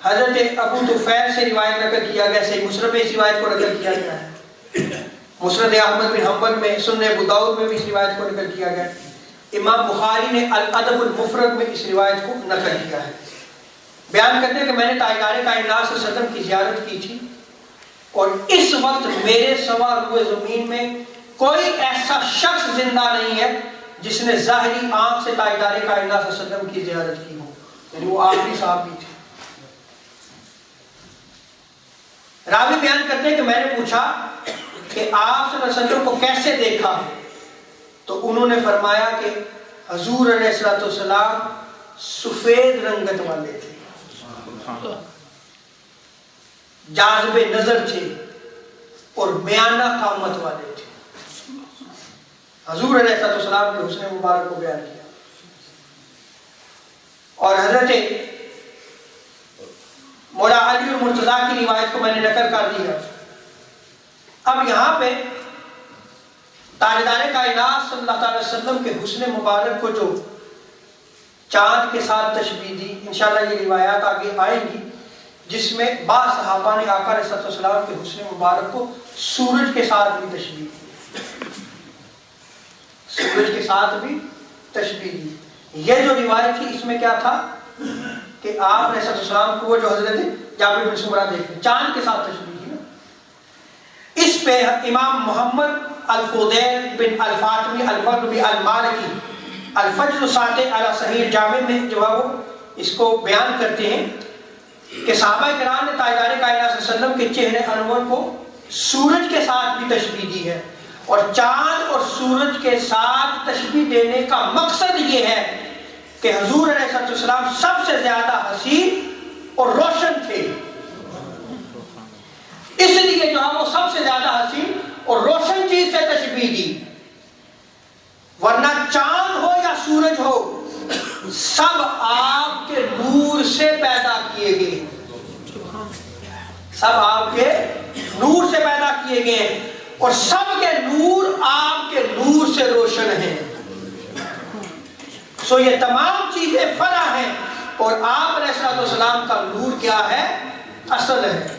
حضرت ابو طفیل سے روایت نقل کیا گیا، صحیح مسلم میں اس روایت کو نقل کیا گیا ہے، مسند احمد بن حنبل میں، سنن ابو داؤد میں بھی اس روایت کو نقل کیا گیا ہے، امام بخاری نے الادب المفرد میں اس روایت کو نقل کیا ہے۔ بیان کرتے ہیں کہ میں نے تاجدار کائنات صلی اللہ علیہ وسلم کی زیارت کی تھی، اور اس وقت میرے سوا روئے زمین میں کوئی ایسا شخص زندہ نہیں ہے جس نے ظاہری آنکھ سے تاجدار کائنات صلی اللہ علیہ وسلم کی زیارت کی ہو، یعنی وہ آخری صحابی تھے۔ راوی بیان کرتے ہیں کہ میں نے پوچھا کہ آپ صلی اللہ علیہ وسلم کو کیسے دیکھا، تو انہوں نے فرمایا کہ حضور علیہ السلام سفید رنگت والے تھے، جاذب نظر تھے اور میانہ قامت والے تھے۔ حضور علیہ السلام کے حسن مبارک کو بیان کیا۔ اور حضرت مولا علی المرتضیٰ کی روایت کو میں نے نقل کر دیا۔ اب یہاں پہ تاجدار کائنات صلی اللہ علیہ وسلم کے حسن مبارک کو جو چاند کے ساتھ تشبیہ دی، انشاءاللہ یہ روایات آگے آئیں گی، جس میں بعض صحابہ نے آقا علیہ السلام کے حسن مبارک کو سورج کے ساتھ بھی تشبیہ دی، سورج کے ساتھ بھی تشبیہ دی۔ یہ جو روایت تھی اس میں کیا تھا کہ آپ علیہ السلام کو وہ جو حضرت جابر بن سمرہ دیکھتے چاند کے ساتھ تشبیہ دی نا، اس پہ امام محمد الفضیل بن الفاطمی البغوی المالکی الفجر الساطع علی صحیح الجامع میں جو ہے وہ اس کو بیان کرتے ہیں کہ صحابہ کرام نے تاجدار کائنات صلی اللہ علیہ وسلم کے چہرے انور کو سورج کے ساتھ بھی تشبیہ دی ہے، اور چاند اور سورج کے ساتھ تشبیہ دینے کا مقصد یہ ہے کہ حضور علیہ السلام سب سے زیادہ حسین اور روشن تھے، اس لیے جو ہے وہ سب سے زیادہ حسین اور روشن چیز سے تشبیہ دی، ورنہ چاند ہو یا سورج ہو سب آپ کے نور سے پیدا کیے گئے، سب آپ کے نور سے پیدا کیے گئے ہیں، اور سب کے نور آپ کے نور سے روشن ہیں۔ سو یہ تمام چیزیں فرع ہیں، اور آپ علیہ السلام کا نور کیا ہے؟ اصل ہے۔